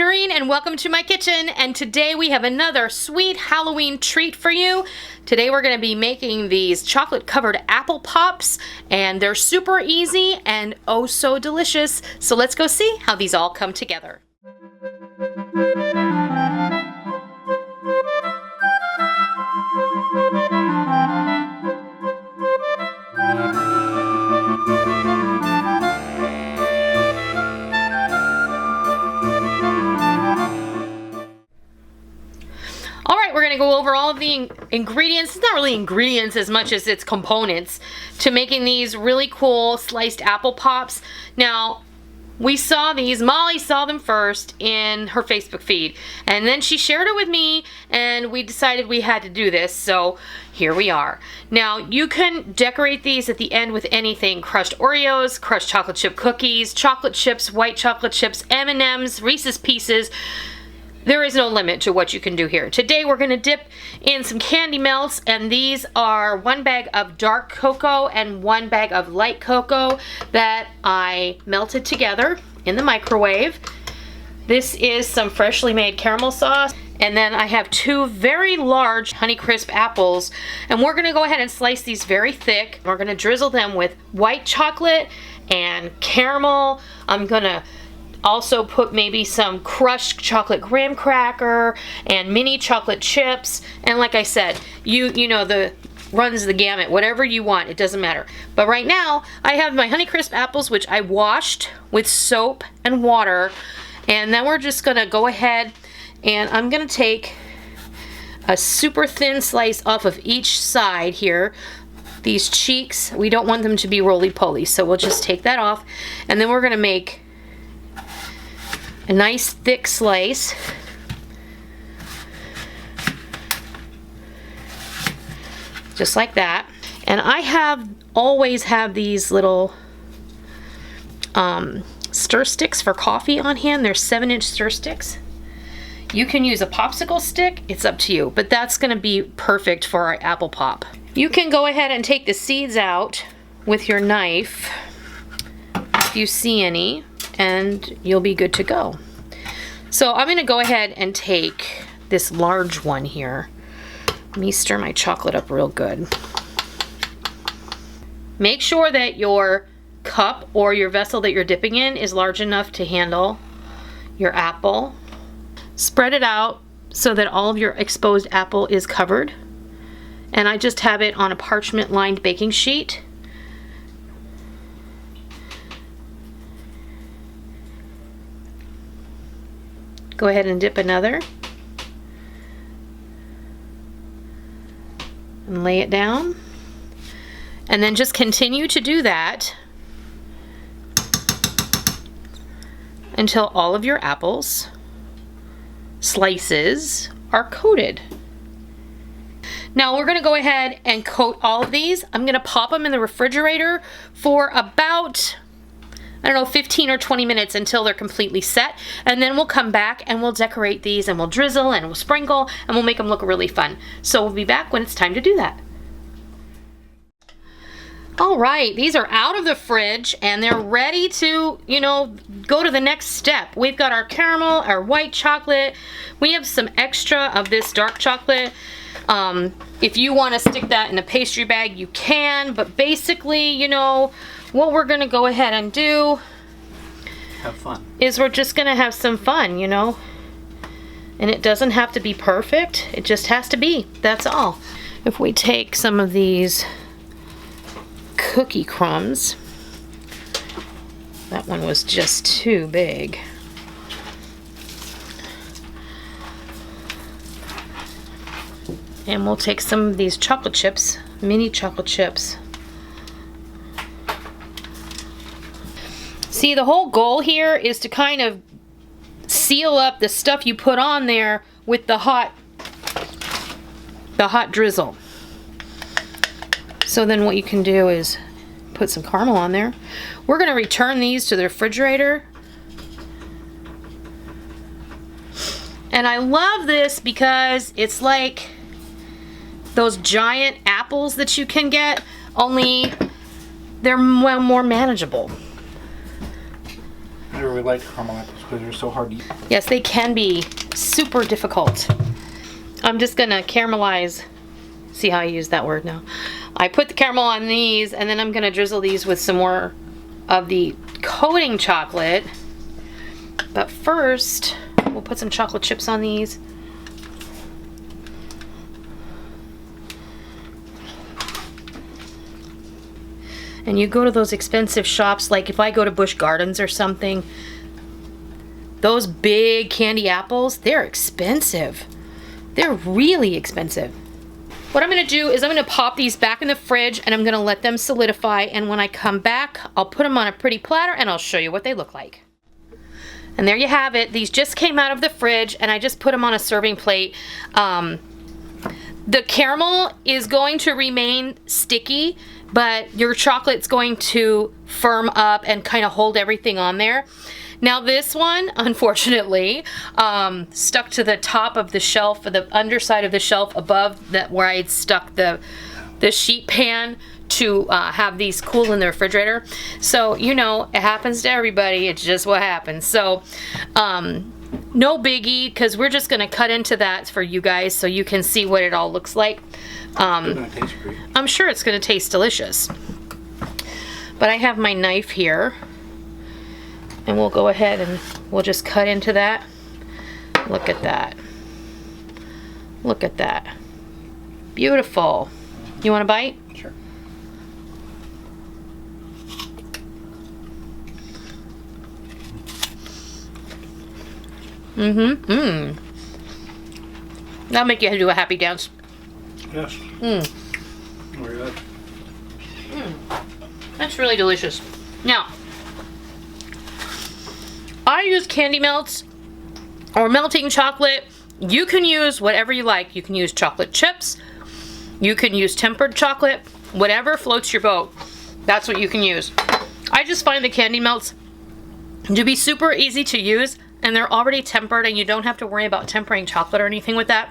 Noreen and welcome to my kitchen, and today we have another sweet Halloween treat for you. Today we're going to be making these chocolate covered apple pops, and they're super easy and oh so delicious. So let's go see how these all come together. Alright, we're going to go over all of the ingredients. It's not really ingredients as much as it's components to making these really cool sliced apple pops. Now, we saw these, Molly saw them first in her Facebook feed, and then she shared it with me, and we decided we had to do this, so here we are. Now, you can decorate these at the end with anything: crushed Oreos, crushed chocolate chip cookies, chocolate chips, white chocolate chips, M&Ms, Reese's Pieces. There is no limit to what you can do here. Today we're going to dip in some candy melts, and these are 1 bag of dark cocoa and 1 bag of light cocoa that I melted together in the microwave. This is some freshly made caramel sauce, and then I have 2 very large Honeycrisp apples, and we're going to go ahead and slice these very thick. We're going to drizzle them with white chocolate and caramel. I'm going to also put maybe some crushed chocolate graham cracker and mini chocolate chips, and like I said, you know, the runs the gamut, whatever you want, it doesn't matter. But right now I have my Honeycrisp apples, which I washed with soap and water, and then we're just gonna go ahead and I'm gonna take a super thin slice off of each side here. These cheeks, we don't want them to be roly-poly, so we'll just take that off, and then we're gonna make a nice thick slice. Just like that. And I always have these little stir sticks for coffee on hand. They're 7-inch stir sticks. You can use a popsicle stick, it's up to you, but that's gonna be perfect for our apple pop. You can go ahead and take the seeds out with your knife if you see any, and you'll be good to go. So I'm gonna go ahead and take this large one here. Let me stir my chocolate up real good. Make sure that your cup or your vessel that you're dipping in is large enough to handle your apple. Spread it out so that all of your exposed apple is covered. And I just have it on a parchment lined baking sheet. Go ahead and dip another and lay it down, and then just continue to do that until all of your apples slices are coated. Now we're going to go ahead and coat all of these. I'm going to pop them in the refrigerator for about, I don't know, 15 or 20 minutes until they're completely set, and then we'll come back and we'll decorate these, and we'll drizzle and we'll sprinkle, and we'll make them look really fun. So we'll be back when it's time to do that. Alright, these are out of the fridge and they're ready to, go to the next step. We've got our caramel, our white chocolate. We have some extra of this dark chocolate. If you want to stick that in a pastry bag, you can, but basically, what we're gonna go ahead and do have fun is we're just gonna have some fun, and it doesn't have to be perfect, it just has to be, that's all. If we take some of these cookie crumbs, that one was just too big, and we'll take some of these chocolate chips, mini chocolate chips. See, the whole goal here is to kind of seal up the stuff you put on there with the hot drizzle. So then what you can do is put some caramel on there. We're going to return these to the refrigerator. And I love this because it's like those giant apples that you can get, only they're more manageable. never really liked caramel apples because they're so hard to eat. Yes, they can be super difficult. I'm just gonna caramelize. See how I use that word now? I put the caramel on these, and then I'm gonna drizzle these with some more of the coating chocolate. But first, we'll put some chocolate chips on these. And you go to those expensive shops, like if I go to Busch Gardens or something, those big candy apples, they're expensive. They're really expensive. What I'm gonna do is I'm gonna pop these back in the fridge and I'm gonna let them solidify, and when I come back, I'll put them on a pretty platter and I'll show you what they look like. And there you have it. These just came out of the fridge and I just put them on a serving plate. The caramel is going to remain sticky, but your chocolate's going to firm up and kind of hold everything on there. Now this one, unfortunately, stuck to the top of the shelf, or the underside of the shelf above that where I had stuck the sheet pan to have these cool in the refrigerator. So, you know, it happens to everybody. It's just what happens. So, no biggie, because we're just going to cut into that for you guys so you can see what it all looks like. I'm sure it's going to taste delicious. But I have my knife here. And we'll go ahead and we'll just cut into that. Look at that. Look at that. Beautiful. You want a bite? Sure. That'll make you do a happy dance. Yes. Very good. That's really delicious. Now, I use candy melts or melting chocolate. You can use whatever you like. You can use chocolate chips. You can use tempered chocolate. Whatever floats your boat. That's what you can use. I just find the candy melts to be super easy to use, and they're already tempered, and you don't have to worry about tempering chocolate or anything with that.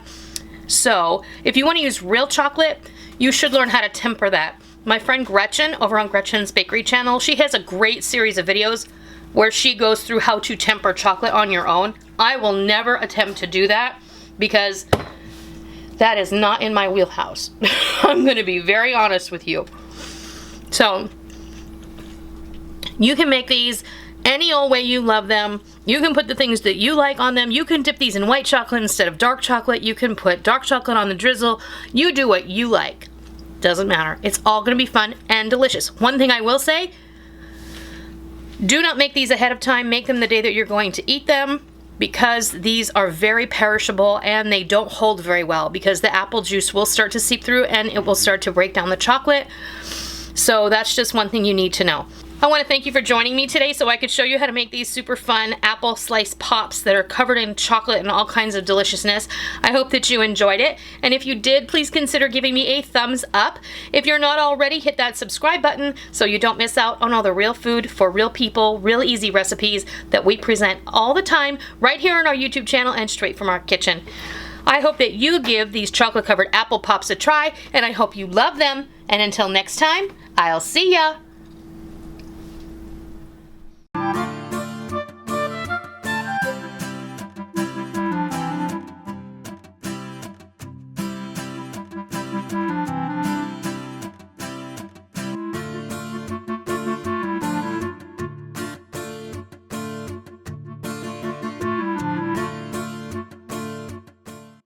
So if you want to use real chocolate, you should learn how to temper that. My friend Gretchen over on Gretchen's Bakery channel, she has a great series of videos where she goes through how to temper chocolate on your own. I will never attempt to do that because that is not in my wheelhouse. I'm going to be very honest with you. So you can make these any old way you love them. You can put the things that you like on them. You can dip these in white chocolate instead of dark chocolate. You can put dark chocolate on the drizzle. You do what you like. Doesn't matter. It's all going to be fun and delicious. One thing I will say, do not make these ahead of time. Make them the day that you're going to eat them, because these are very perishable and they don't hold very well, because the apple juice will start to seep through and it will start to break down the chocolate. So that's just one thing you need to know. I want to thank you for joining me today so I could show you how to make these super fun apple slice pops that are covered in chocolate and all kinds of deliciousness. I hope that you enjoyed it, and if you did, please consider giving me a thumbs up. If you're not already, hit that subscribe button so you don't miss out on all the real food for real people, real easy recipes that we present all the time right here on our YouTube channel and straight from our kitchen. I hope that you give these chocolate covered apple pops a try, and I hope you love them. And until next time, I'll see ya.